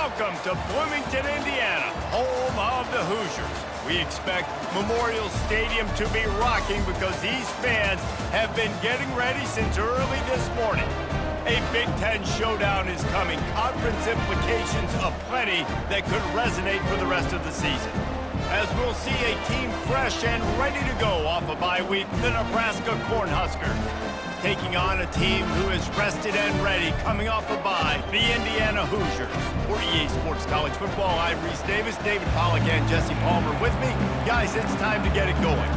Welcome to Bloomington, Indiana, home of the Hoosiers. We expect Memorial Stadium to be rocking because these fans have been getting ready since early this morning. A Big Ten showdown is coming, conference implications aplenty that could resonate for the rest of the season. As we'll see a team fresh and ready to go off a bye week, the Nebraska Cornhuskers, taking on a team who is rested and ready coming off a bye, the Indiana Hoosiers. For EA Sports College Football, I'm Reese Davis, David Pollack, and Jesse Palmer with me. Guys, it's time to get it going.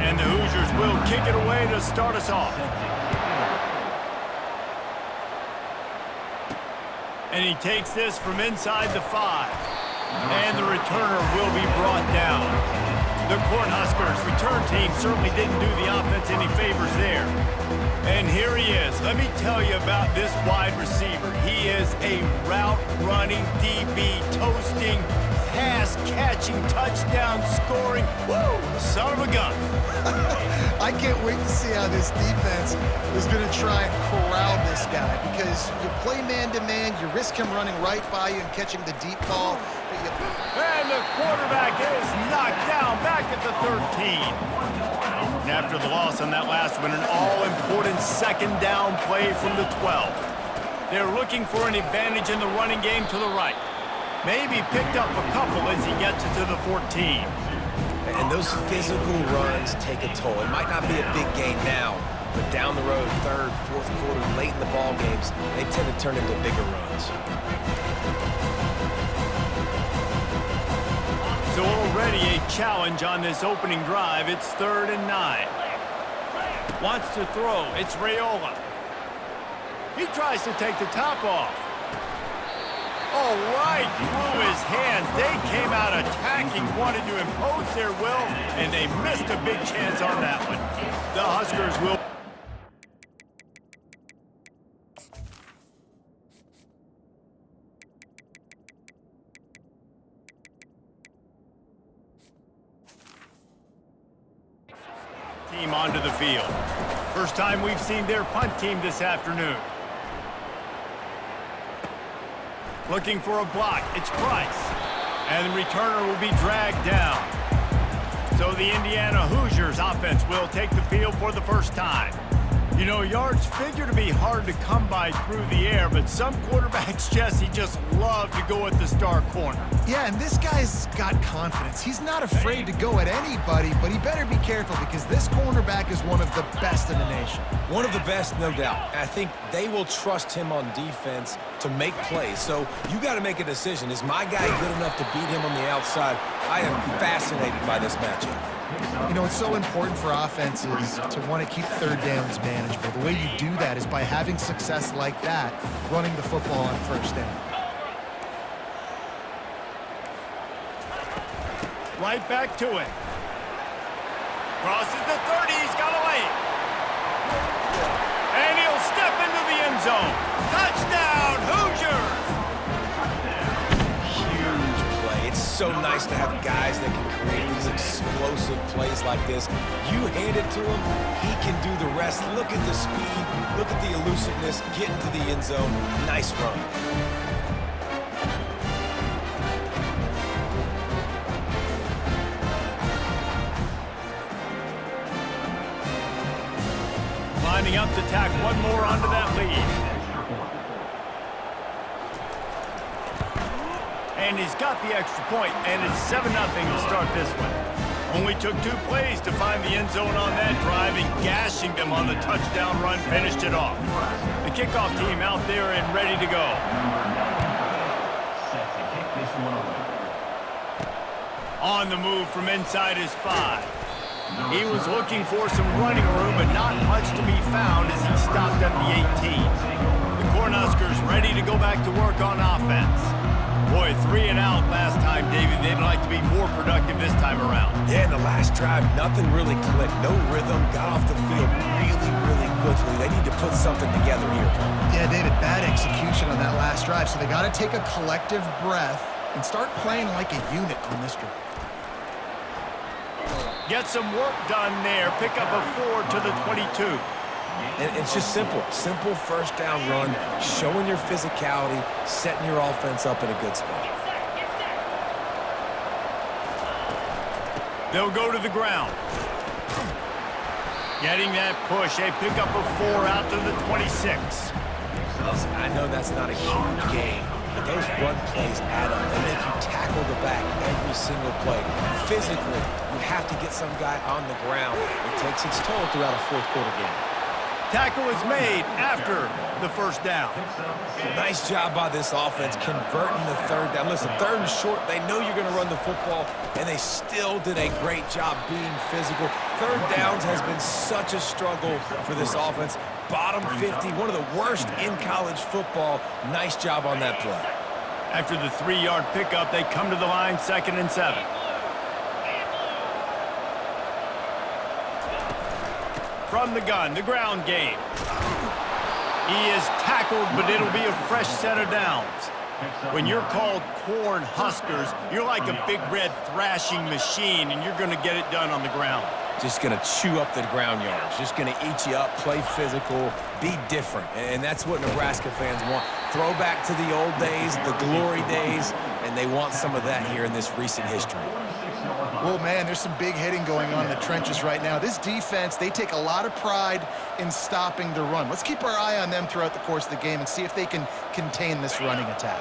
And the Hoosiers will kick it away to start us off. And he takes this from inside the 5. And the returner will be brought down. The Cornhuskers return team certainly didn't do the offense any favors there. And here he is. Let me tell you about this wide receiver. He is a route-running, DB, toasting, pass-catching, touchdown-scoring, woo, son of a gun. I can't wait to see how this defense is going to try and corral this guy, because you play man-to-man, you risk him running right by you and catching the deep ball. And the quarterback is knocked down back at the 13. And after the loss on that last one, an all-important second down play from the 12. They're looking for an advantage in the running game to the right. Maybe picked up a couple as he gets it to the 14. And those physical runs take a toll. It might not be a big gain now, but down the road, third, fourth quarter, late in the ball games, they tend to turn into bigger runs. So already a challenge on this opening drive. It's 3rd and 9. Wants to throw. It's Raiola. He tries to take the top off. Oh, right through his hands. They came out attacking, wanted to impose their will, and they missed a big chance on that one. The Huskers will... team onto the field. First time we've seen their punt team this afternoon. Looking for a block. It's Price. And the returner will be dragged down. So the Indiana Hoosiers offense will take the field for the first time. You know, yards figure to be hard to come by through the air, but some quarterbacks, Jesse, just love to go at the star corner. Yeah, and this guy's got confidence. He's not afraid to go at anybody, but he better be careful because this cornerback is one of the best in the nation. One of the best, no doubt. I think they will trust him on defense to make plays. So you got to make a decision. Is my guy good enough to beat him on the outside? I am fascinated by this matchup. You know, it's so important for offenses to want to keep third downs manageable. The way you do that is by having success like that, running the football on first down. Right back to it. Crosses the 30. He's got a lane. And he'll step into the end zone. Touchdown, Hoosiers! Huge play. It's so nice to have guys that can create these explosive plays like this. You hand it to him, he can do the rest. Look at the speed, look at the elusiveness, get into the end zone. Nice run. Lining up to tack one more onto that lead. And he's got the extra point, and it's 7-0 to start this one. Only took 2 plays to find the end zone on that drive, and gashing them on the touchdown run finished it off. The kickoff team out there and ready to go. On the move from inside his 5. He was looking for some running room, but not much to be found as he stopped at the 18. The Cornhuskers ready to go back to work on offense. Boy, 3 and out last time, David. They'd like to be more productive this time around. Yeah, in the last drive, nothing really clicked. No rhythm, got off the field really quickly. They need to put something together here, Paul. Yeah, David, bad execution on that last drive, so they got to take a collective breath and start playing like a unit on this drive. Get some work done there. Pick up a 4 to the 22. And it's just simple. Simple first down run, showing your physicality, setting your offense up in a good spot. They'll go to the ground. Getting that push. A pickup of 4 out to the 26. Listen, I know that's not a huge game, but those run plays add up. They make you tackle the back every single play. Physically, you have to get some guy on the ground. It takes its toll throughout a fourth quarter game. Tackle is made after the first down. Nice job by this offense converting the third down. Listen, third and short, they know you're going to run the football, and they still did a great job being physical. Third downs has been such a struggle for this offense. Bottom 50, one of the worst in college football. Nice job on that play. After the 3-yard pickup, they come to the line, 2nd and 7. From the gun, the ground game. He is tackled, but it'll be a fresh set of downs. When you're called Corn Huskers, you're like a big red thrashing machine, and you're going to get it done on the ground. Just going to chew up the ground yards. Just going to eat you up, play physical, be different. And that's what Nebraska fans want. Throw back to the old days, the glory days, and they want some of that here in this recent history. Well, man, there's some big hitting going on in the trenches right now. This defense, they take a lot of pride in stopping the run. Let's keep our eye on them throughout the course of the game and see if they can contain this running attack.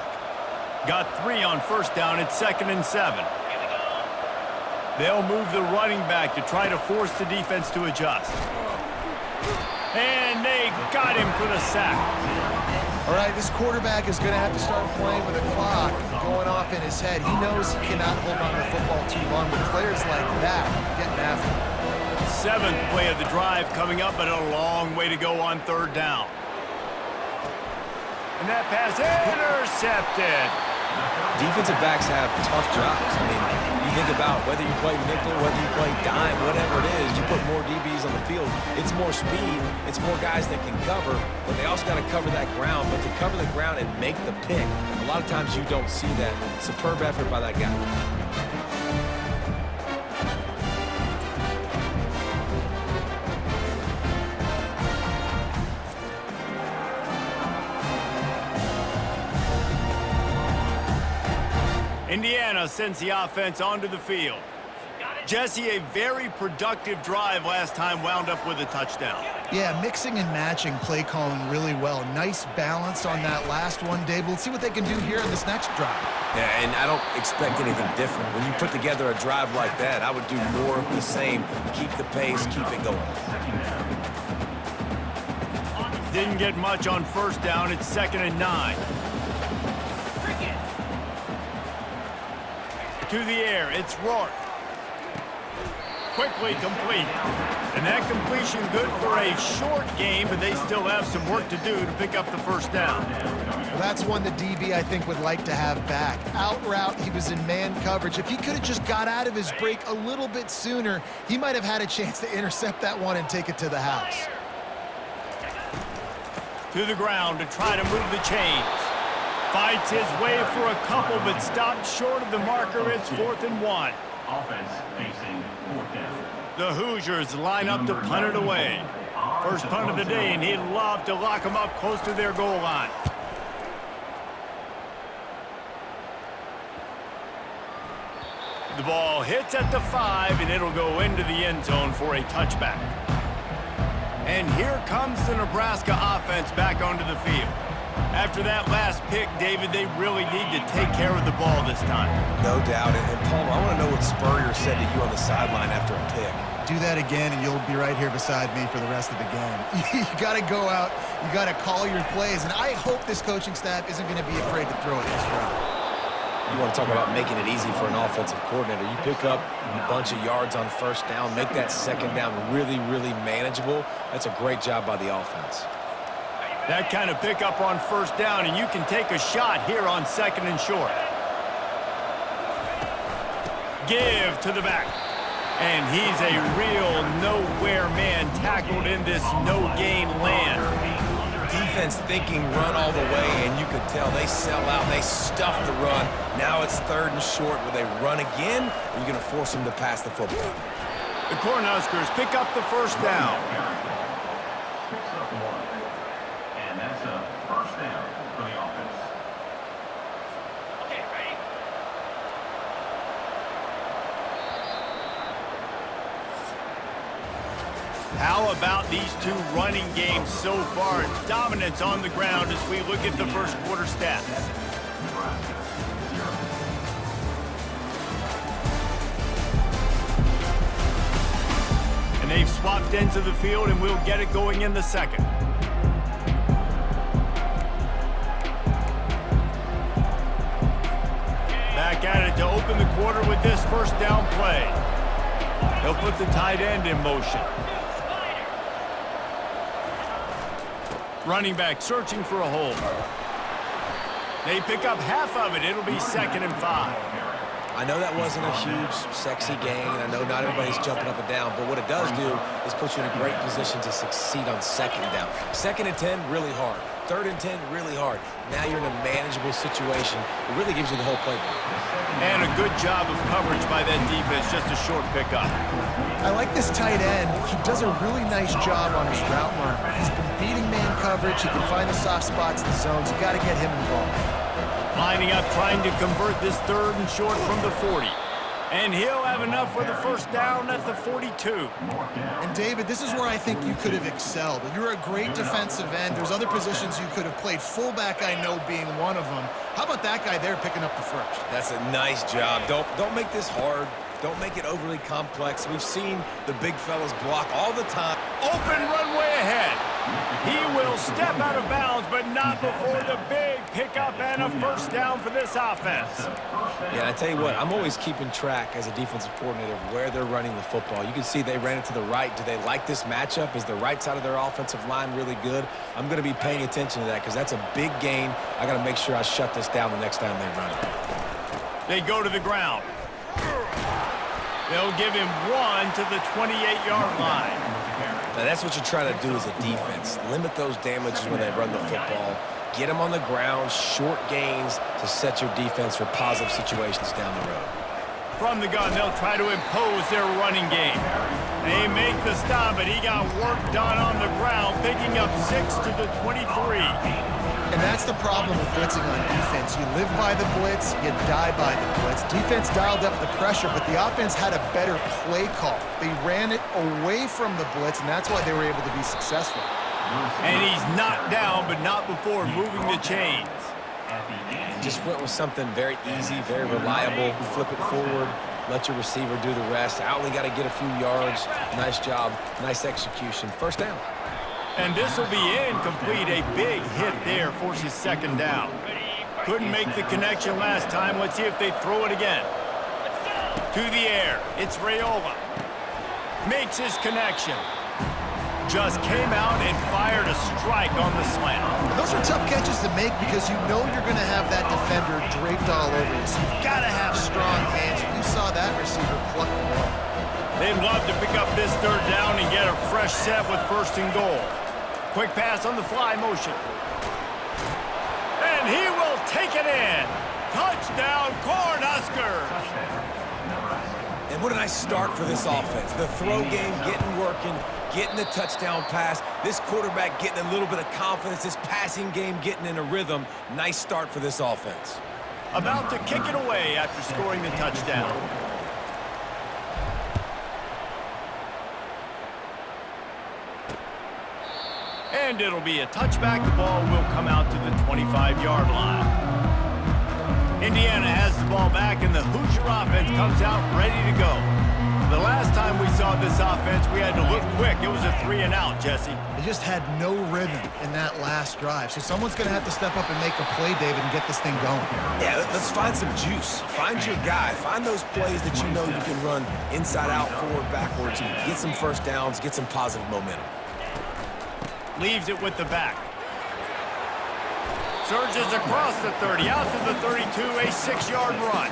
Got 3 on first down. It's 2nd and 7. They'll move the running back to try to force the defense to adjust. And they got him for the sack. All right, this quarterback is going to have to start playing with a clock going off in his head. He knows he cannot hold on to the football too long, but players like that getting after him. 7th play of the drive coming up, but a long way to go on 3rd down. And that pass intercepted. Defensive backs have tough jobs. I mean, you think about whether you play nickel, whether you play dime, whatever it is, you put more DBs on the field. It's more speed. It's more guys that can cover, but they also got to cover that ground. But to cover the ground and make the pick, a lot of times you don't see that. Superb effort by that guy. Indiana sends the offense onto the field. Jesse, a very productive drive last time, wound up with a touchdown. Yeah, mixing and matching play calling really well. Nice balance on that last one, Dave. We'll see what they can do here in this next drive. Yeah, and I don't expect anything different. When you put together a drive like that, I would do more of the same. Keep the pace, keep it going. Didn't get much on first down. It's 2nd and 9. To the air, it's Rourke. Quickly complete. And that completion good for a short game, but they still have some work to do to pick up the first down. Well, that's one the DB, I think, would like to have back. Out route, he was in man coverage. If he could have just got out of his break a little bit sooner, he might have had a chance to intercept that one and take it to the house. To the ground to try to move the chains. Fights his way for a couple, but stopped short of the marker. It's 4th and 1. Offense facing 4th down. The Hoosiers line up to punt it away. First punt of the day, and he'd love to lock them up close to their goal line. The ball hits at the 5, and it'll go into the end zone for a touchback. And here comes the Nebraska offense back onto the field. After that last pick, David, they really need to take care of the ball this time. No doubt. And Palmer, I want to know what Spurrier said to you on the sideline after a pick. Do that again, and you'll be right here beside me for the rest of the game. You got to go out. You got to call your plays, and I hope this coaching staff isn't going to be afraid to throw it this route. You want to talk about making it easy for an offensive coordinator. You pick up a bunch of yards on first down, make that second down really, really manageable. That's a great job by the offense. That kind of pickup on first down, and you can take a shot here on 2nd and short. Give to the back. And he's a real nowhere man tackled in this no-gain land. Defense thinking run all the way, and you could tell they sell out. They stuff the run. Now it's 3rd and short. Will they run again, or are you going to force them to pass the football? The Cornhuskers pick up the first down. picks up 1. And that's a first down for the offense. Okay, ready? How about these two running games so far? Dominance on the ground as we look at the first quarter stats. Nebraska, 0. And they've swapped ends of the field, and we'll get it going in the second. Back at it to open the quarter with this first down play. They'll put the tight end in motion. Running back searching for a hole. They pick up half of it. It'll be 2nd and 5. I know that wasn't a huge, sexy gain, and I know not everybody's jumping up and down, but what it does do is put you in a great position to succeed on 2nd down. 2nd and 10, really hard. 3rd and 10, really hard. Now you're in a manageable situation. It really gives you the whole playbook. And a good job of coverage by that defense, just a short pickup. I like this tight end. He does a really nice job on his route run. He's been beating man coverage. He can find the soft spots in the zones. You got to get him involved. Lining up, trying to convert this 3rd and short from the 40. And he'll have enough for the first down at the 42. And David, this is where I think you could have excelled. You're a great defensive end. There's other positions you could have played. Fullback, I know, being one of them. How about that guy there picking up the first? That's a nice job. Don't make this hard. Don't make it overly complex. We've seen the big fellas block all the time. Open runway ahead. He will step out of bounds, but not before the big pickup and a first down for this offense. Yeah, I tell you what, I'm always keeping track as a defensive coordinator of where they're running the football. You can see they ran it to the right. Do they like this matchup? Is the right side of their offensive line really good? I'm going to be paying attention to that because that's a big gain. I got to make sure I shut this down the next time they run it. They go to the ground. They'll give him 1 to the 28-yard line. Now, that's what you try to do as a defense. Limit those damages when they run the football. Get them on the ground, short gains to set your defense for positive situations down the road. From the gun, they'll try to impose their running game. They make the stop, but he got work done on the ground, picking up 6 to the 23. And that's the problem with blitzing on defense. You live by the blitz, you die by the blitz. Defense dialed up the pressure, but the offense had a better play call. They ran it away from the blitz, and that's why they were able to be successful. And he's knocked down, but not before moving the chains. And just went with something very easy, very reliable. Flip it forward, let your receiver do the rest. I only got to get a few yards. Nice job, nice execution. First down. And this will be incomplete. A big hit there forces 2nd down. Couldn't make the connection last time. Let's see if they throw it again. To the air. It's Rayola. Makes his connection. Just came out and fired a strike on the slant. Those are tough catches to make because you know you're going to have that defender draped all over you. So you've got to have strong hands. You saw that receiver pluck the ball. They'd love to pick up this 3rd down and get a fresh set with 1st and goal. Quick pass on the fly motion. And he will take it in. Touchdown, Cornhuskers. And what a nice start for this offense. The throw game getting working, getting the touchdown pass. This quarterback getting a little bit of confidence. This passing game getting in a rhythm. Nice start for this offense. About to kick it away after scoring the touchdown. And it'll be a touchback. The ball will come out to the 25-yard line. Indiana has the ball back, and the Hoosier offense comes out ready to go. The last time we saw this offense, we had to look quick. It was a 3-and-out, Jesse. They just had no rhythm in that last drive. So someone's going to have to step up and make a play, David, and get this thing going. Yeah, let's find some juice. Find your guy. Find those plays that you know you can run inside out, forward, backwards. Get some first downs. Get some positive momentum. Leaves it with the back. Surges across the 30, out to the 32, a 6-yard run.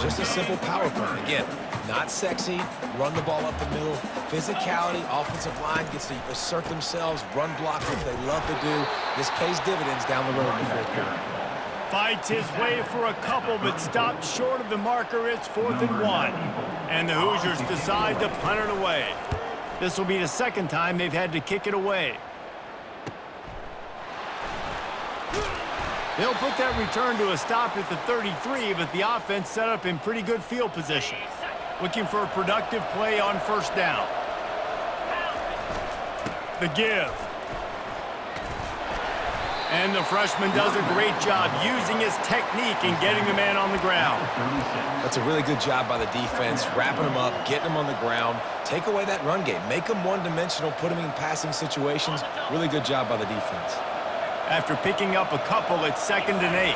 Just a simple power play. Again, not sexy, run the ball up the middle. Physicality, offensive line gets to assert themselves, run block, which they love to do. This pays dividends down the road in the 4th quarter. Fights his way for a couple, but stopped short of the marker. It's 4th and 1. And the Hoosiers decide to punt it away. This will be the second time they've had to kick it away. They'll put that return to a stop at the 33, but the offense set up in pretty good field position. Looking for a productive play on first down. The give. And the freshman does a great job using his technique and getting the man on the ground. That's a really good job by the defense, wrapping him up, getting him on the ground. Take away that run game. Make him one-dimensional, put him in passing situations. Really good job by the defense. After picking up a couple, it's 2nd and 8.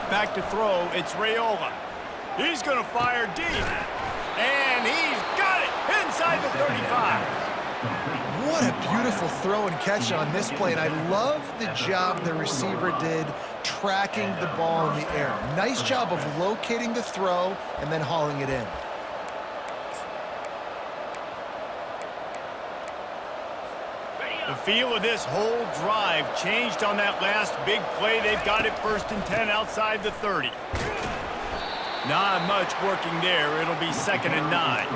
Back to throw, it's Raiola. He's going to fire deep. And he's got it inside the 35. What a beautiful throw and catch on this play, and I love the job the receiver did tracking the ball in the air. Nice job of locating the throw and then hauling it in. The feel of this whole drive changed on that last big play. They've got it 1st and 10 outside the 30. Not much working there. It'll be 2nd and 9.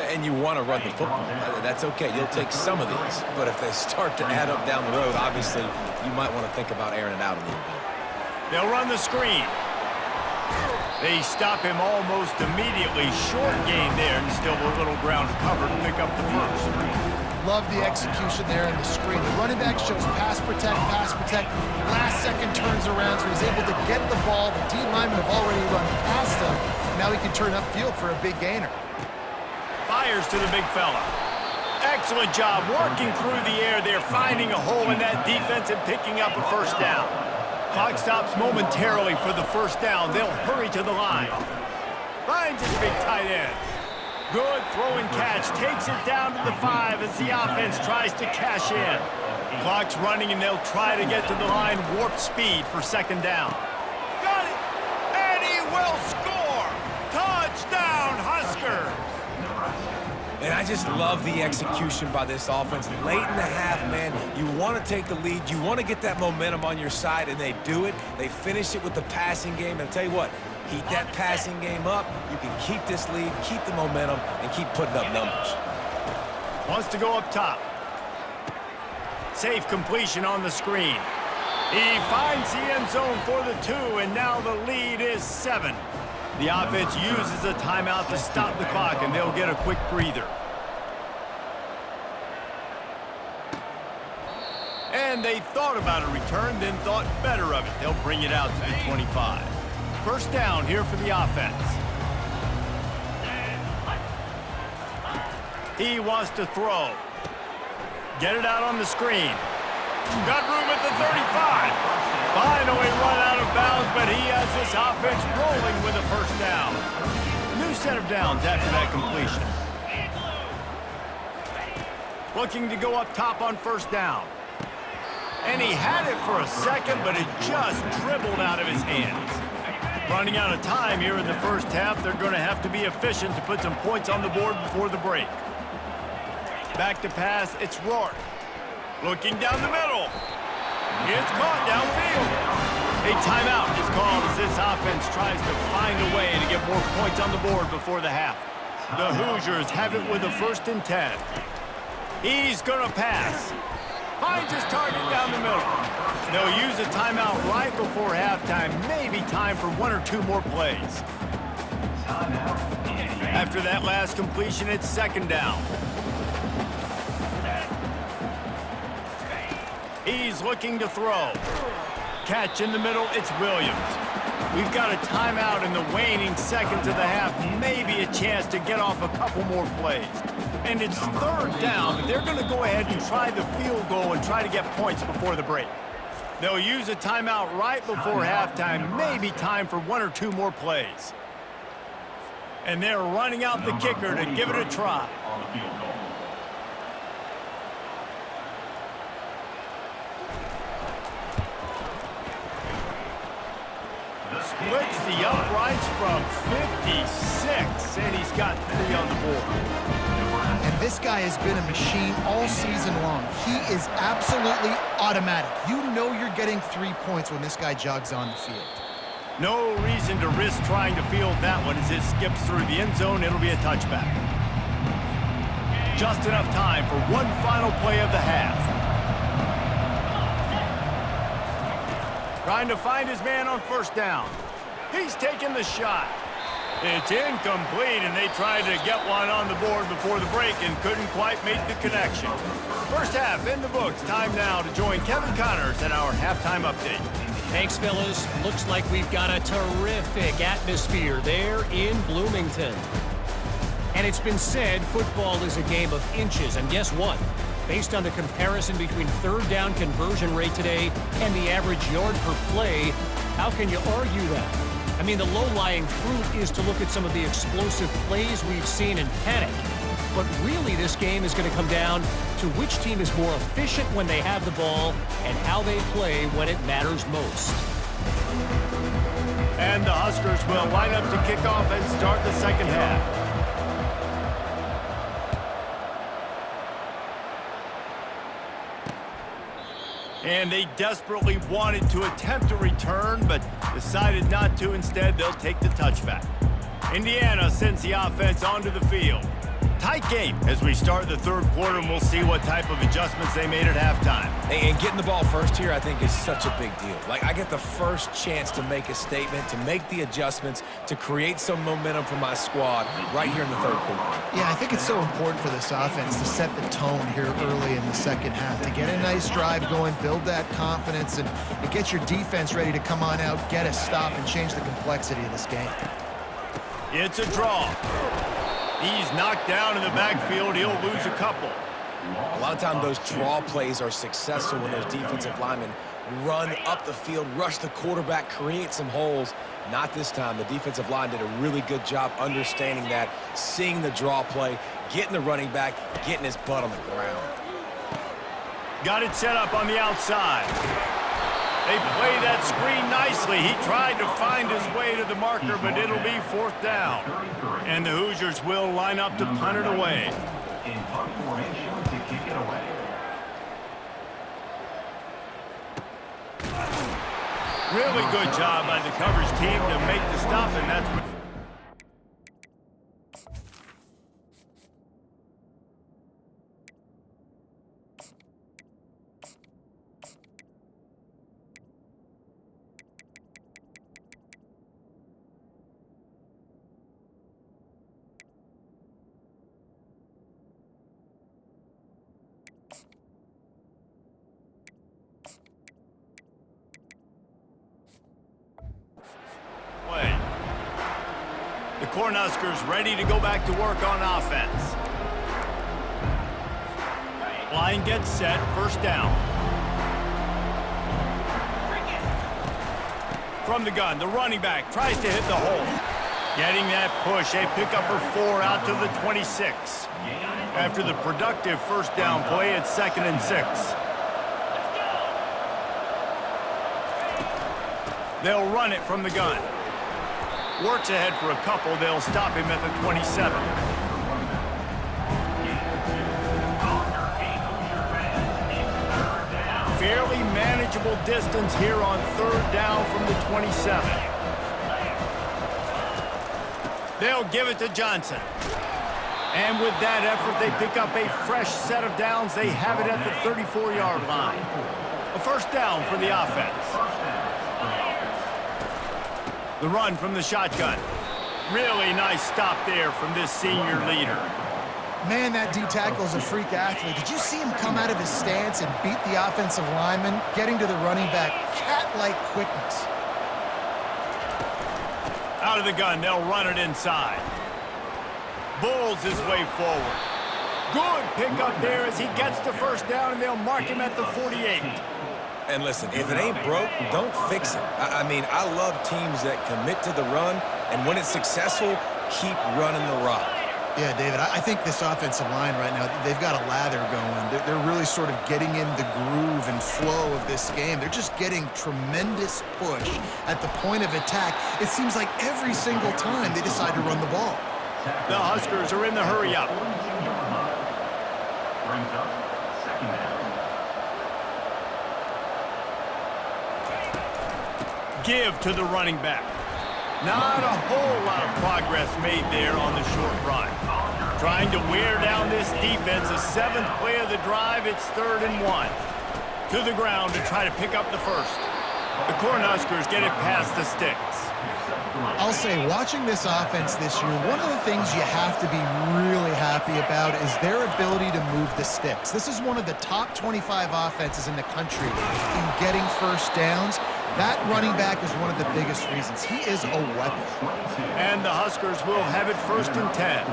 And you want to run the football. That's okay. You'll take some of these. But if they start to add up down the road, obviously, you might want to think about airing it out a little bit. They'll run the screen. They stop him almost immediately. Short gain there, and still a little ground to cover to pick up the first. Love the execution there in the screen. The running back shows pass protect, pass protect. Last second turns around, so he's able to get the ball. The D linemen have already run past him. Now he can turn upfield for a big gainer. Fires to the big fella. Excellent job working through the air there, finding a hole in that defense and picking up a first down. Clock stops momentarily for the first down. They'll hurry to the line. Finds his big tight end. Good throw and catch. Takes it down to the 5 as the offense tries to cash in. Clock's running, and they'll try to get to the line. Warp speed for 2nd down. Got it! And he will score! Touchdown, Huskers! And I just love the execution by this offense. Late in the half, man, you want to take the lead. You want to get that momentum on your side, and they do it. They finish it with the passing game. And I'll tell you what, heat that passing game up. You can keep this lead, keep the momentum, and keep putting up numbers. Wants to go up top. Safe completion on the screen. He finds the end zone for the 2, and now the lead is 7. The offense uses a timeout to stop the clock, and they'll get a quick breather. And they thought about a return, then thought better of it. They'll bring it out to the 25. First down here for the offense. He wants to throw. Get it out on the screen. Got room at the 35. Finally run out of bounds, but he has this offense rolling with a first down. New set of downs after that completion. Looking to go up top on first down. And he had it for a second, but it just dribbled out of his hands. Running out of time here in the first half, they're going to have to be efficient to put some points on the board before the break. Back to pass, it's Rourke. Looking down the middle. It's caught downfield. A timeout is called as this offense tries to find a way to get more points on the board before the half. The Hoosiers have it with a 1st and 10. He's going to pass. Finds his target down the middle. They'll use a timeout right before halftime. Maybe time for 1 or 2 more plays. After that last completion, it's 2nd down. He's looking to throw. Catch in the middle, it's Williams. We've got a timeout in the waning seconds of the half. Maybe a chance to get off a couple more plays. And it's 3rd down, but they're going to go ahead and try the field goal and try to get points before the break. They'll use a timeout right before halftime. Maybe time for 1 or 2 more plays. And they're running out the kicker to give it a try. Splits the uprights from 56, and he's got 3 on the board. And this guy has been a machine all season long. He is absolutely automatic. You know you're getting 3 points when this guy jogs on the field. No reason to risk trying to field that one as it skips through the end zone. It'll be a touchback. just enough time for one final play of the half. Trying to find his man on first down. He's taking the shot. It's incomplete, and they tried to get one on the board before the break and couldn't quite make the connection. First half in the books. Time now to join Kevin Connors at our halftime update. Thanks, fellas. Looks like we've got a terrific atmosphere there in Bloomington. And it's been said football is a game of inches, and guess what? Based on the comparison between third down conversion rate today and the average yard per play, how can you argue that? I mean, the low-lying fruit is to look at some of the explosive plays we've seen in panic. But really, this game is going to come down to which team is more efficient when they have the ball and how they play when it matters most. And the Huskers will line up to kick off and start the second half. And they desperately wanted to attempt a return, but decided not to. Instead, they'll take the touchback. Indiana sends the offense onto the field. Tight game as we start the third quarter, and we'll see what type of adjustments they made at halftime. And getting the ball first here, I think, is such a big deal. Like, I get the first chance to make a statement, to make the adjustments, to create some momentum for my squad right here in the third quarter. Yeah, I think it's so important for this offense to set the tone here early in the second half, to get a nice drive going, build that confidence, and get your defense ready to come on out, get a stop, and change the complexity of this game. It's a draw. He's knocked down in the backfield. He'll lose a couple. A lot of times those draw plays are successful when those defensive linemen run up the field, rush the quarterback, create some holes. Not this time. The defensive line did a really good job understanding that, seeing the draw play, getting the running back, getting his butt on the ground. Got it set up on the outside. They play that screen nicely. He tried to find his way to the marker, but it'll be fourth down. And the Hoosiers will line up to punt it away. In punt formation to kick it away. Really good job by the coverage team to make the stop, and that's what... The Cornhuskers ready to go back to work on offense. Line gets set, first down. From the gun, the running back tries to hit the hole. Getting that push, a pickup of 4 out to the 26. After the productive first down play, it's 2nd and 6. They'll run it from the gun. Works ahead for a couple. They'll stop him at the 27. Fairly manageable distance here on third down from the 27. They'll give it to Johnson. And with that effort, they pick up a fresh set of downs. They have it at the 34-yard line. A first down for the offense. The run from the shotgun. Really nice stop there from this senior leader. Man, that D-tackle is a freak athlete. Did you see him come out of his stance and beat the offensive lineman, getting to the running back? Cat-like quickness. Out of the gun, they'll run it inside. Bulls his way forward. Good pickup there as he gets the first down, and they'll mark him at the 48. And listen, if it ain't broke, don't fix it. I mean, I love teams that commit to the run, and when it's successful, keep running the rock. Yeah, David, I think this offensive line right now, they've got a lather going. They're really sort of getting in the groove and flow of this game. They're just getting tremendous push at the point of attack. It seems like every single time they decide to run the ball. The Huskers are in the hurry-up. Brings up second down. Give to the running back. Not a whole lot of progress made there on the short run. trying to wear down this defense. The 7th play of the drive, it's 3rd and 1. To the ground to try to pick up the first. The Cornhuskers get it past the sticks. I'll say, watching this offense this year, one of the things you have to be really happy about is their ability to move the sticks. This is one of the top 25 offenses in the country in getting first downs. That running back is one of the biggest reasons. He is a weapon. And the Huskers will have it 1st and 10.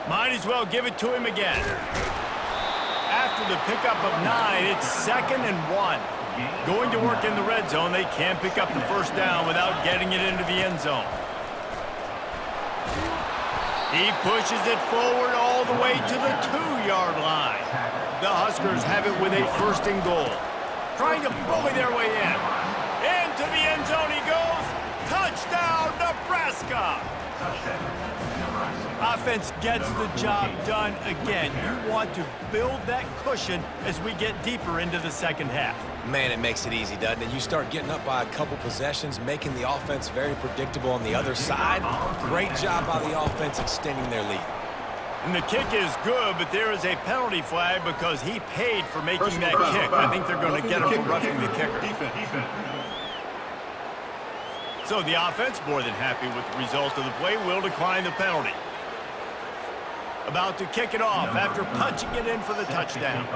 Might as well give it to him again. After the pickup of 9, it's 2nd and 1. Going to work in the red zone, they can't pick up the first down without getting it into the end zone. He pushes it forward all the way to the 2-yard line. The Huskers have it with a 1st and goal. Trying to bully their way in. Into the end zone he goes. Touchdown, Nebraska! Offense gets the job done again. You want to build that cushion as we get deeper into the second half. Man, it makes it easy, doesn't it? You start getting up by a couple possessions, making the offense very predictable on the other side. Great job by the offense extending their lead. And the kick is good, but there is a penalty flag because he paid for making that kick. I think they're going to get him for roughing the kicker. So the offense, more than happy with the result of the play, will decline the penalty. About to kick it off after punching it in for the touchdown.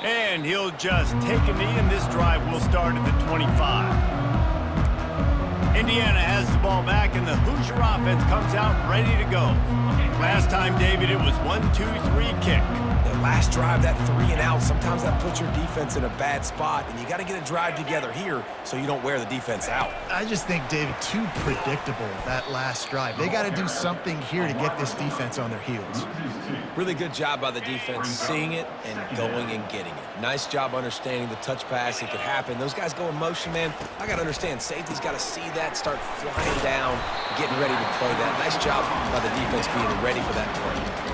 And he'll just take a knee, and this drive will start at the 25. Indiana has the ball back, and the Hoosier offense comes out ready to go. Last time, David, it was 1-2-3 kick. The last drive, that 3 and out, sometimes that puts your defense in a bad spot, and you got to get a drive together here so you don't wear the defense out. I just think, David, too predictable, that last drive. They got to do something here to get this defense on their heels. Really good job by the defense, seeing it and going and getting it. Nice job understanding the touch pass. It could happen. Those guys go in motion, man. I got to understand, safety's got to see that, start flying down, getting ready to play that. Nice job by the defense being ready for that play.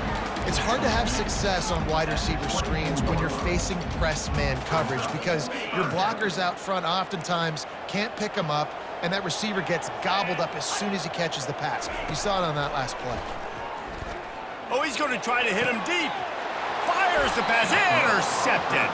It's hard to have success on wide receiver screens when you're facing press man coverage because your blockers out front oftentimes can't pick them up, and that receiver gets gobbled up as soon as he catches the pass. You saw it on that last play. Oh, he's going to try to hit him deep. Fires the pass. Intercepted.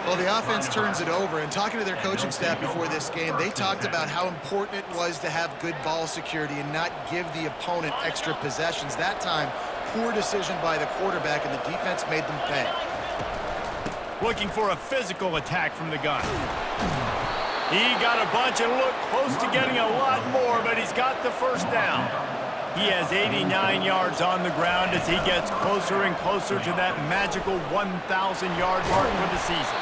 Well, the offense turns it over, and talking to their coaching staff before this game, they talked about how important it was to have good ball security and not give the opponent extra possessions. That time, poor decision by the quarterback, and the defense made them pay. Looking for a physical attack from the gun. He got a bunch and looked close to getting a lot more, but he's got the first down. He has 89 yards on the ground as he gets closer and closer to that magical 1,000-yard mark for the season.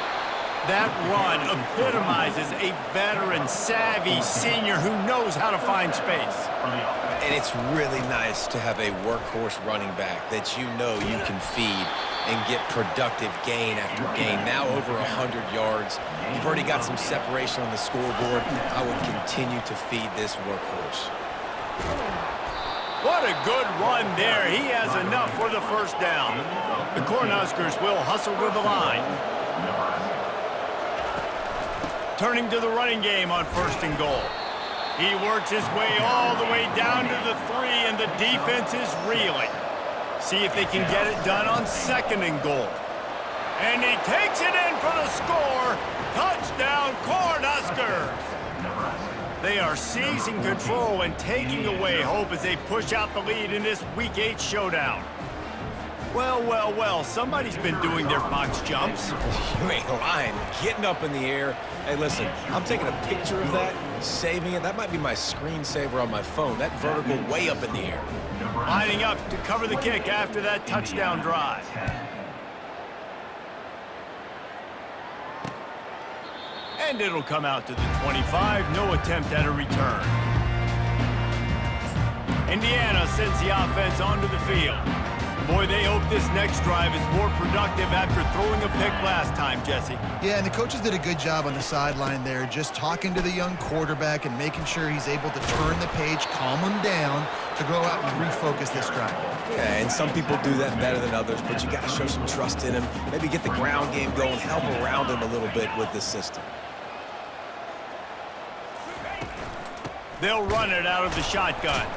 That run epitomizes a veteran, savvy senior who knows how to find space. And it's really nice to have a workhorse running back that you know you can feed and get productive gain after gain. Now over 100 yards. You've already got some separation on the scoreboard. I would continue to feed this workhorse. What a good run there. He has enough for the first down. The Cornhuskers will hustle to the line. Turning to the running game on 1st and goal. He works his way all the way down to the 3, and the defense is reeling. See if they can get it done on 2nd and goal. And he takes it in for the score. Touchdown, Cornhuskers! They are seizing control and taking away hope as they push out the lead in this Week 8 showdown. Well, well, well, somebody's been doing their box jumps. You ain't lying. Getting up in the air. Hey, listen, I'm taking a picture of that, saving it. That might be my screensaver on my phone. That vertical way up in the air. Lining up to cover the kick after that touchdown drive. And it'll come out to the 25. No attempt at a return. Indiana sends the offense onto the field. Boy, they hope this next drive is more productive after throwing a pick last time, Jesse. Yeah, and the coaches did a good job on the sideline there, just talking to the young quarterback and making sure he's able to turn the page, calm him down, to go out and refocus this drive. Yeah, and some people do that better than others, but you got to show some trust in him. Maybe get the ground game going, help around him a little bit with this system. They'll run it out of the shotgun.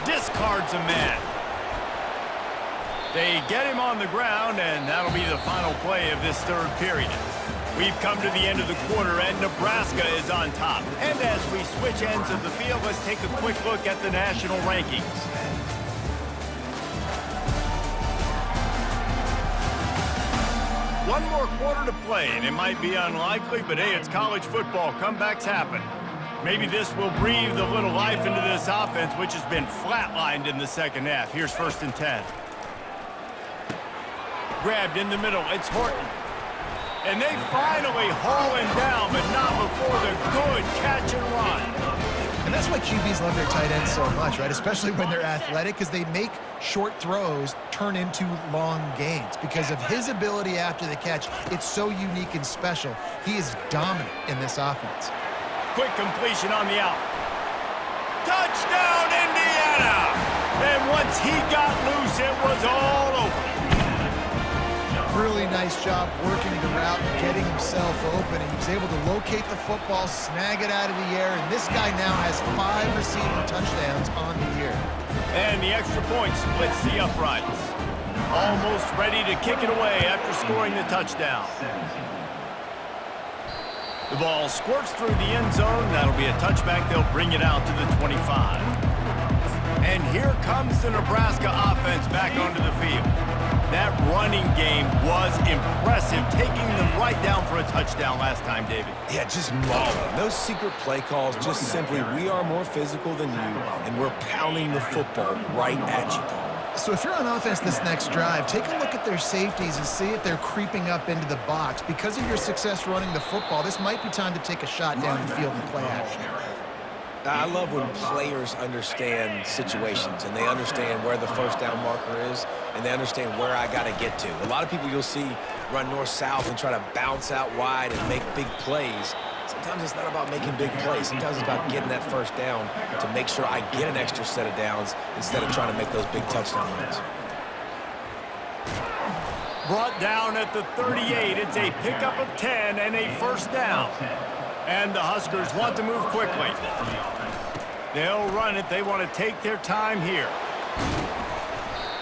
Discards a man. They get him on the ground, and that'll be the final play of this third period. We've come to the end of the quarter, and Nebraska is on top. And as we switch ends of the field, let's take a quick look at the national rankings. One more quarter to play, and it might be unlikely, but hey, it's college football. Comebacks happen. Maybe this will breathe a little life into this offense, which has been flatlined in the second half. Here's 1st and 10. Grabbed in the middle. It's Horton. And they finally haul him down, but not before the good catch and run. And that's why QBs love their tight ends so much, right? Especially when they're athletic, because they make short throws turn into long gains. Because of his ability after the catch, it's so unique and special. He is dominant in this offense. Quick completion on the out. Touchdown, Indiana! And once he got loose, it was all over. Really nice job working the route and getting himself open. And he was able to locate the football, snag it out of the air, and this guy now has 5 receiving touchdowns on the year. And the extra point splits the uprights. Almost ready to kick it away after scoring the touchdown. The ball squirts through the end zone. That'll be a touchback. They'll bring it out to the 25. And here comes the Nebraska offense back onto the field. That running game was impressive, taking them right down for a touchdown last time, David. Yeah, just mauling. Those secret play calls, just simply, we are more physical than you, and we're pounding the football right at you, Paul. So if you're on offense this next drive, take a look at their safeties and see if they're creeping up into the box. Because of your success running the football, this might be time to take a shot down the field and play action. I love when players understand situations and they understand where the first down marker is and they understand where I got to get to. A lot of people you'll see run north-south and try to bounce out wide and make big plays. Sometimes it's not about making big plays. Sometimes it's about getting that first down to make sure I get an extra set of downs instead of trying to make those big touchdown runs. Brought down at the 38. It's a pickup of 10 and a first down. And the Huskers want to move quickly. They'll run it. They want to take their time here.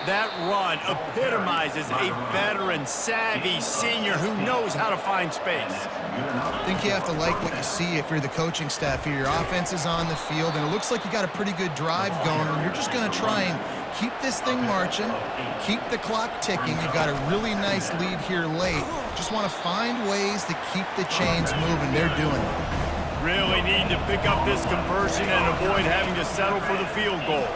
That run epitomizes a veteran, savvy senior who knows how to find space. I think you have to like what you see if you're the coaching staff here. Your offense is on the field, and it looks like you got a pretty good drive going. And you're just going to try and keep this thing marching, keep the clock ticking. You've got a really nice lead here late. Just want to find ways to keep the chains moving. They're doing it. Really need to pick up this conversion and avoid having to settle for the field goal.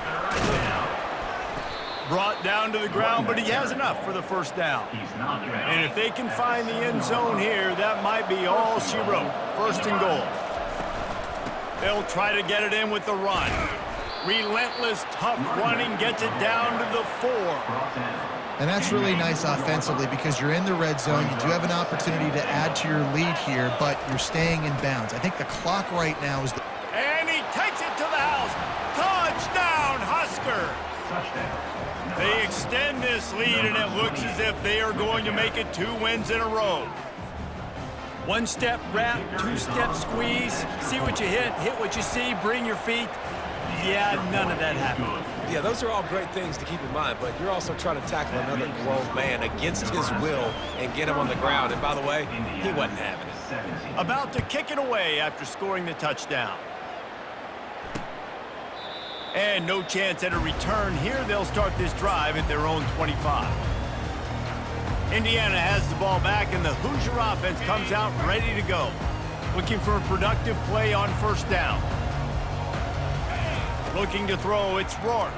Brought down to the ground, but he has enough for the first down. And if they can find the end zone here, that might be all she wrote. First and goal. They'll try to get it in with the run. Relentless, tough running gets it down to the 4. And that's really nice offensively because you're in the red zone. You do have an opportunity to add to your lead here, but you're staying in bounds. I think the clock right now is... And he takes it to the house. Touchdown, Husker! They extend this lead, and it looks as if they are going to make it 2 wins in a row. 1-step wrap, 2-step squeeze. See what you hit what you see, bring your feet. Yeah, none of that happened. Yeah, those are all great things to keep in mind, but you're also trying to tackle another grown man against his will and get him on the ground. And by the way, he wasn't having it. About to kick it away after scoring the touchdown. And no chance at a return here. They'll start this drive at their own 25. Indiana has the ball back, and the Hoosier offense comes out ready to go. Looking for a productive play on first down. Looking to throw, it's Rourke.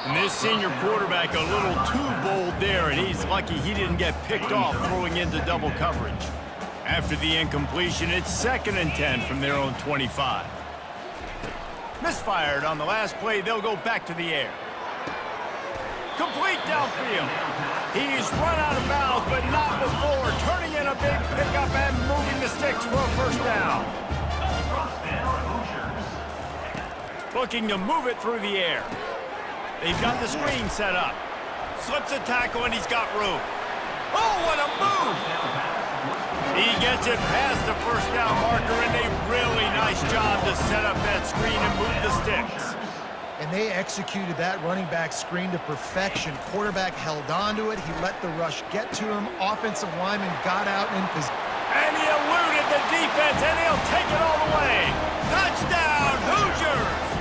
And this senior quarterback a little too bold there, and he's lucky he didn't get picked off throwing into double coverage. After the incompletion, it's 2nd and 10 from their own 25. Misfired on the last play. They'll go back to the air. Complete downfield. He's run out of bounds, but not before. Turning in a big pickup and moving the sticks for a first down. Looking to move it through the air. They've got the screen set up. Slips a tackle, and he's got room. Oh, what a move! He gets it past the first down marker, and they really nice job to set up that screen and move the sticks. And they executed that running back screen to perfection. Quarterback held on to it. He let the rush get to him. Offensive lineman got out in position. And he eluded the defense, and he'll take it all the way. Touchdown, Hoosiers!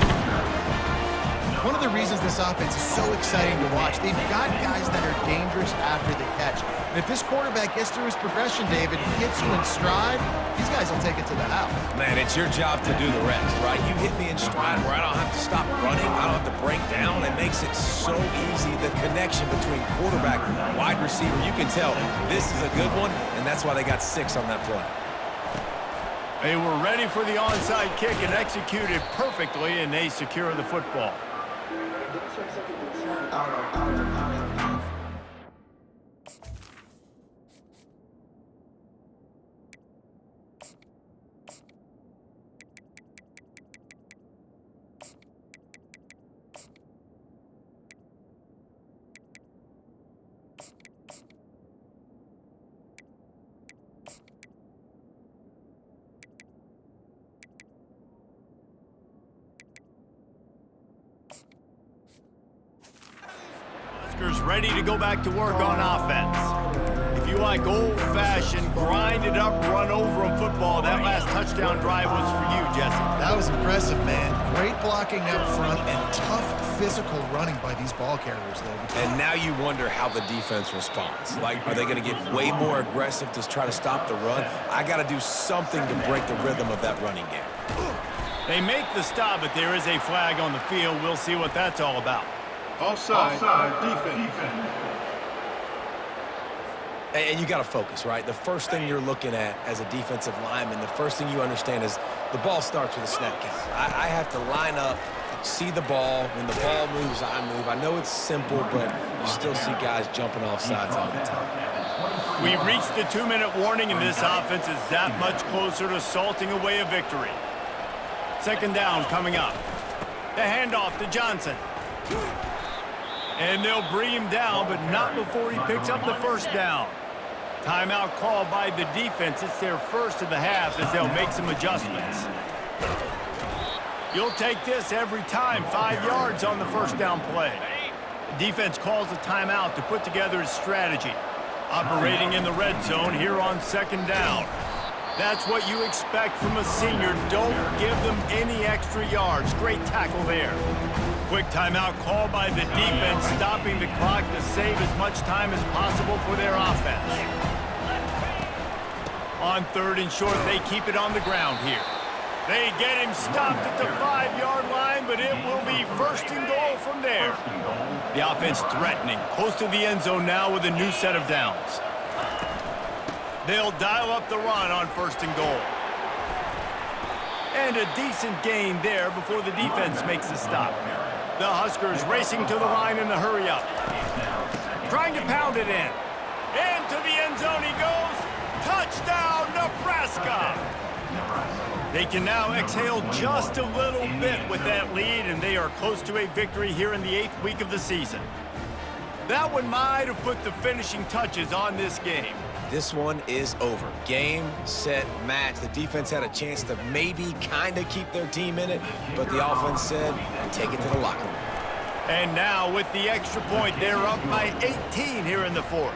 One of the reasons this offense is so exciting to watch, they've got guys that are dangerous after the catch. And if this quarterback gets through his progression, David, hits you in stride, these guys will take it to the house. Man, it's your job to do the rest, right? You hit me in stride where I don't have to stop running, I don't have to break down. It makes it so easy. The connection between quarterback and wide receiver, you can tell this is a good one, and that's why they got 6 on that play. They were ready for the onside kick and executed perfectly, and they secure the football. Ready to go back to work on offense. If you like old-fashioned, grinded-up, run-over-'em football, that last touchdown drive was for you, Jesse. That was impressive, man. Great blocking up front and tough physical running by these ball carriers, David. And now you wonder how the defense responds. Like, are they going to get way more aggressive to try to stop the run? I got to do something to break the rhythm of that running game. They make the stop, but there is a flag on the field. We'll see what that's all about. Offside, defense. And you got to focus, right? The first thing you're looking at as a defensive lineman, the first thing you understand is the ball starts with a snap count. I have to line up, see the ball. When the ball moves, I move. I know it's simple, but you still see guys jumping off sides all the time. We've reached the 2-minute warning, and this offense is that much closer to salting away a victory. Second down coming up. The handoff to Johnson. And they'll bring him down, but not before he picks up the first down. Timeout called by the defense. It's their first of the half as they'll make some adjustments. You'll take this every time. 5 yards on the first down play. The defense calls a timeout to put together his strategy. Operating in the red zone here on second down. That's what you expect from a senior. Don't give them any extra yards. Great tackle there. Quick timeout call by the defense, stopping the clock to save as much time as possible for their offense. On 3rd and short, they keep it on the ground here. They get him stopped at the 5-yard line, but it will be 1st and goal from there. The offense threatening, close to the end zone now with a new set of downs. They'll dial up the run on 1st and goal. And a decent gain there before the defense makes the stop. The Huskers racing to the line in the hurry-up. Trying to pound it in. Into the end zone he goes. Touchdown, Nebraska! They can now exhale just a little bit with that lead, and they are close to a victory here in the 8th week of the season. That one might have put the finishing touches on this game. This one is over. Game, set, match. The defense had a chance to maybe kind of keep their team in it, but the offense said, take it to the locker room. And now with the extra point, they're up by 18 here in the 4th.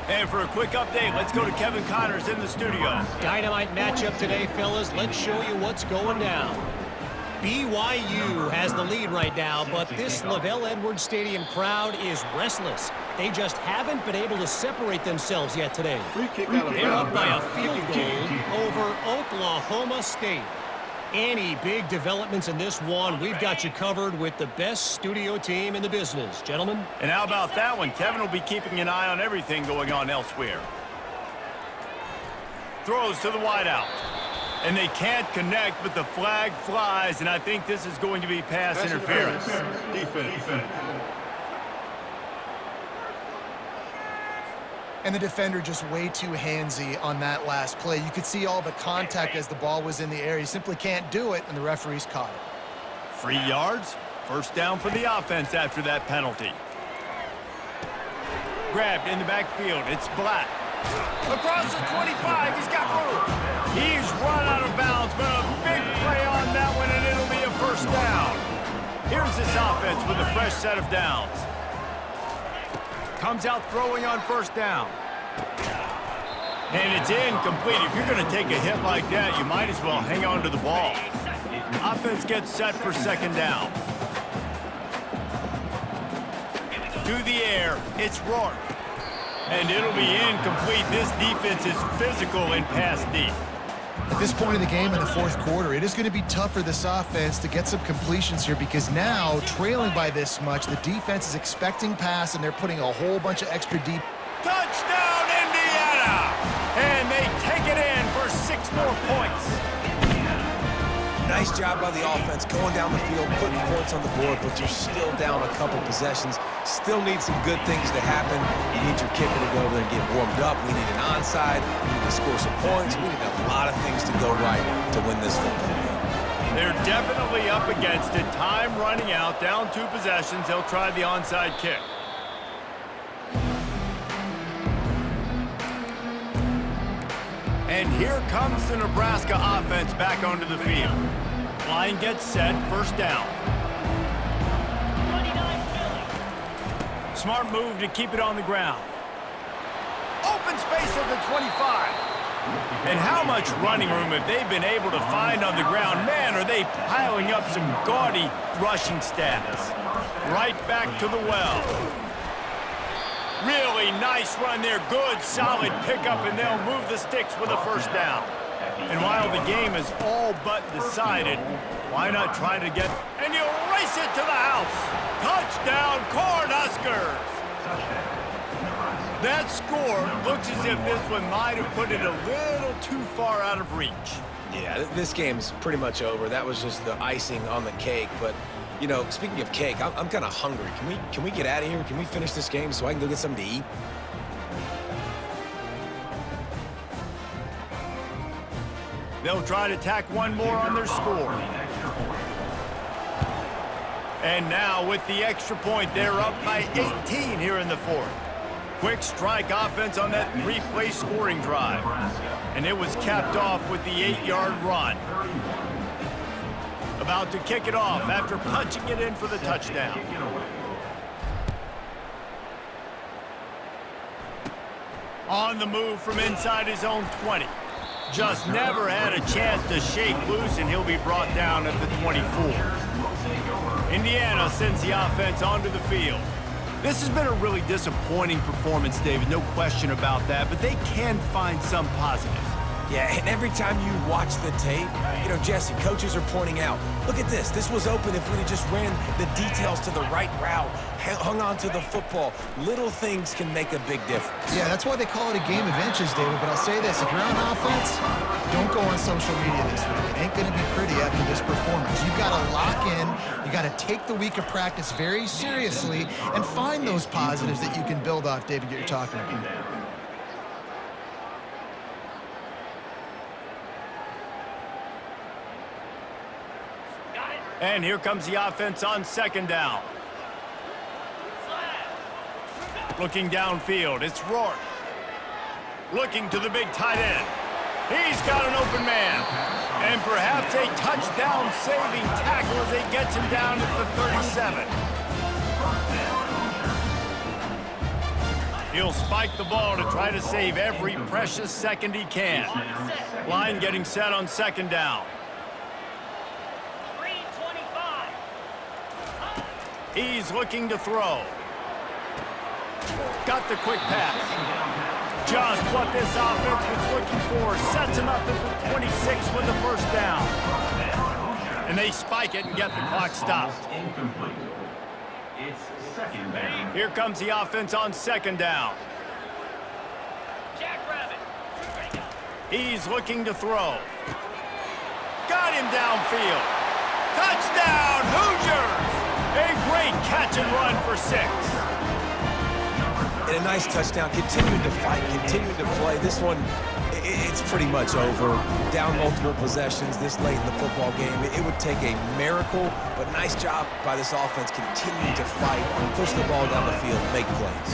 And for a quick update, let's go to Kevin Connors in the studio. Dynamite matchup today, fellas. Let's show you what's going down. BYU has the lead right now, but this Lavelle Edwards Stadium crowd is restless. They just haven't been able to separate themselves yet today. They're up by a field goal over Oklahoma State. Any big developments in this one, we've got you covered with the best studio team in the business, gentlemen. And how about that one? Kevin will be keeping an eye on everything going on elsewhere. Throws to the wideout. And they can't connect, but the flag flies, and I think this is going to be pass interference. Defense. And the defender just way too handsy on that last play. You could see all the contact as the ball was in the air. He simply can't do it, and the referees caught it. 3 yards. First down for the offense after that penalty. Grabbed in the backfield. It's Black. Across the 25. He's got room. He's run out of bounds, but a big play first down. Here's this offense with a fresh set of downs. Comes out throwing on first down. And it's incomplete. If you're going to take a hit like that, you might as well hang on to the ball. Offense gets set for second down. To the air, it's Rourke. And it'll be incomplete. This defense is physical in pass deep. At this point in the game in the fourth quarter, it is going to be tough for this offense to get some completions here because now, trailing by this much, the defense is expecting pass, and they're putting a whole bunch of extra deep. Touchdown, Indiana! And they take it in for 6 more points. Nice job by the offense going down the field, putting points on the board, but you're still down a couple possessions. Still need some good things to happen. You need your kicker to go over there and get warmed up. We need an onside. We need to score some points. We need a lot of things to go right to win this football game. They're definitely up against it. Time running out, down 2 possessions. They'll try the onside kick. And here comes the Nebraska offense back onto the field. Line gets set, first down. Smart move to keep it on the ground. Open space at the 25. And how much running room have they been able to find on the ground? Man, are they piling up some gaudy rushing stats. Right back to the well. Really nice run there. Good, solid pickup, and they'll move the sticks with a first down. And while the game is all but decided, why not try to get... And you race it to the house. Touchdown, Cornhuskers. That score looks as if this one might have put it a little too far out of reach. Yeah, this game's pretty much over. That was just the icing on the cake, but... You know, speaking of cake, I'm kind of hungry. Can we get out of here? Can we finish this game so I can go get something to eat? They'll try to tack one more on their score. And now with the extra point, they're up by 18 here in the fourth. Quick strike offense on that 3-play scoring drive. And it was capped off with the 8-yard run. About to kick it off after punching it in for the touchdown. On the move from inside his own 20. Just never had a chance to shake loose, and he'll be brought down at the 24. Indiana sends the offense onto the field. This has been a really disappointing performance, David, no question about that, but they can find some positives. Yeah, and every time you watch the tape, you know, Jesse, coaches are pointing out, look at this. This was open if we just ran the details to the right route, hung on to the football. Little things can make a big difference. Yeah, that's why they call it a game of inches, David. But I'll say this, if you're on offense, don't go on social media this week. It ain't going to be pretty after this performance. You've got to lock in. You got to take the week of practice very seriously and find those positives that you can build off, David, that you're talking about. And here comes the offense on second down. Looking downfield, it's Rourke. Looking to the big tight end. He's got an open man. And perhaps a touchdown-saving tackle as he gets him down at the 37. He'll spike the ball to try to save every precious second he can. Line getting set on second down. He's looking to throw. Got the quick pass. Just what this offense was looking for. Sets him up at the 26 with the first down. And they spike it and get the clock stopped. Incomplete. It's second down. Here comes the offense on second down. He's looking to throw. Got him downfield. Touchdown, Hoosiers! A great catch and run for 6. And a nice touchdown. Continuing to fight, continuing to play. This one, it's pretty much over. Down multiple possessions this late in the football game. It would take a miracle, but nice job by this offense continuing to fight, push the ball down the field, make plays.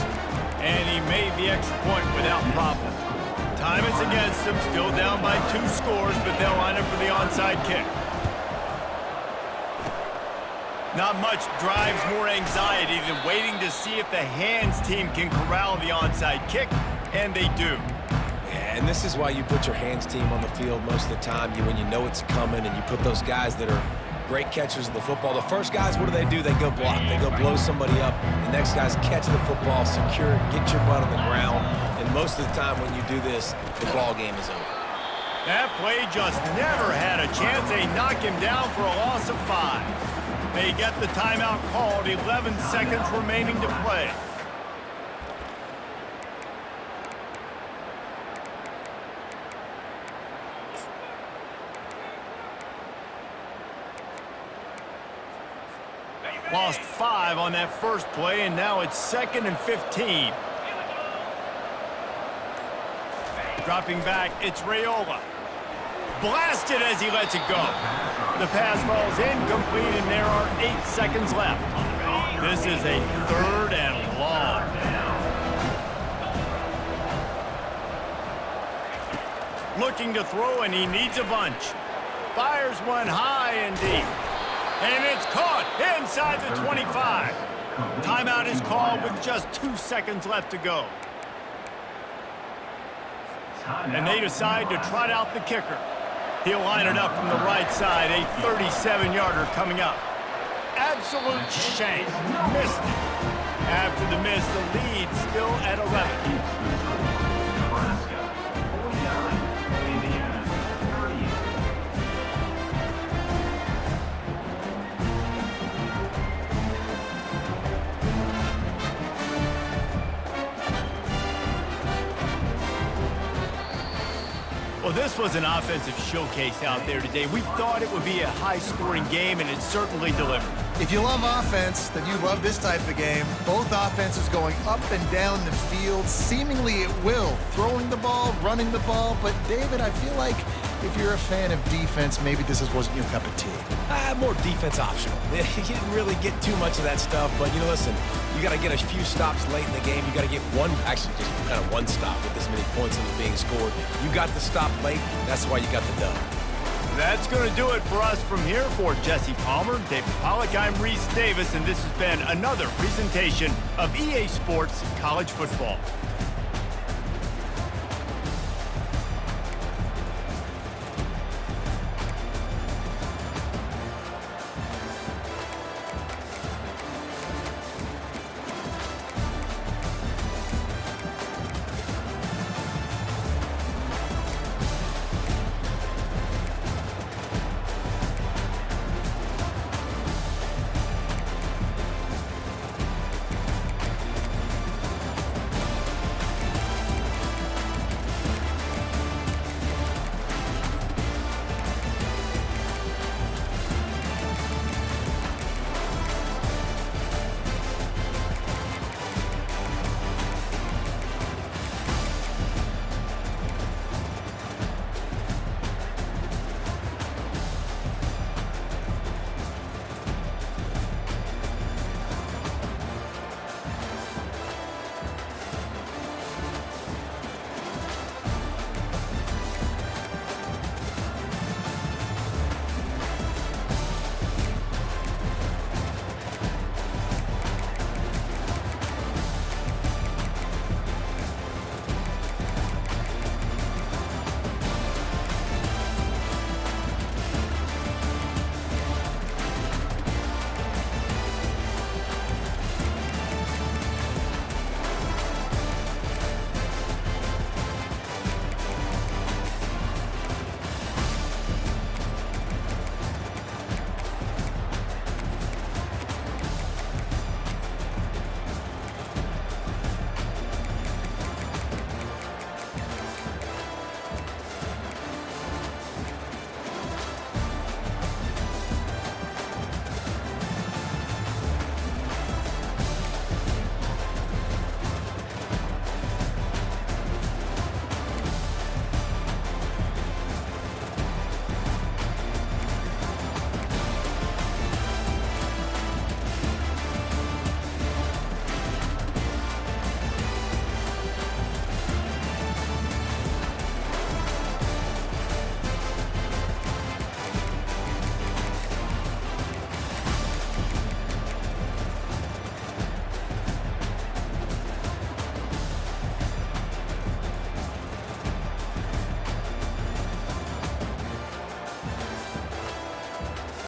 And he made the extra point without problem. Time is against them, still down by 2 scores, but they'll line up for the onside kick. Not much drives more anxiety than waiting to see if the hands team can corral the onside kick, and they do. Yeah, and this is why you put your hands team on the field most of the time. When you know it's coming, and you put those guys that are great catchers of the football. The first guys, what do? They go block. They go blow somebody up. The next guys catch the football, secure it, get your butt on the ground. And most of the time when you do this, the ball game is over. That play just never had a chance. They knock him down for a loss of 5. They get the timeout called, 11 seconds remaining to play. Lost 5 on that first play, and now it's 2nd and 15. Dropping back, it's Raiola. Blasted as he lets it go. The pass falls incomplete, and there are 8 seconds left. This is a 3rd and long. Looking to throw, and he needs a bunch. Fires one high and deep. And it's caught inside the 25. Timeout is called with just 2 seconds left to go. And they decide to trot out the kicker. He'll line it up from the right side, a 37-yarder coming up. Absolute shank. Missed it. After the miss, the lead still at 11. Well, this was an offensive showcase out there today. We thought it would be a high-scoring game, and it certainly delivered. If you love offense, then you love this type of game. Both offenses going up and down the field, seemingly at will, throwing the ball, running the ball. But, David, I feel like if you're a fan of defense, maybe this wasn't your cup of tea. More defense optional. You didn't really get too much of that stuff, but, listen, you got to get a few stops late in the game. You got to get actually just kind of one stop with this many points that was being scored. You got the stop late. That's why you got the dub. That's going to do it for us from here. For Jesse Palmer, David Pollack, I'm Reese Davis, and this has been another presentation of EA Sports College Football.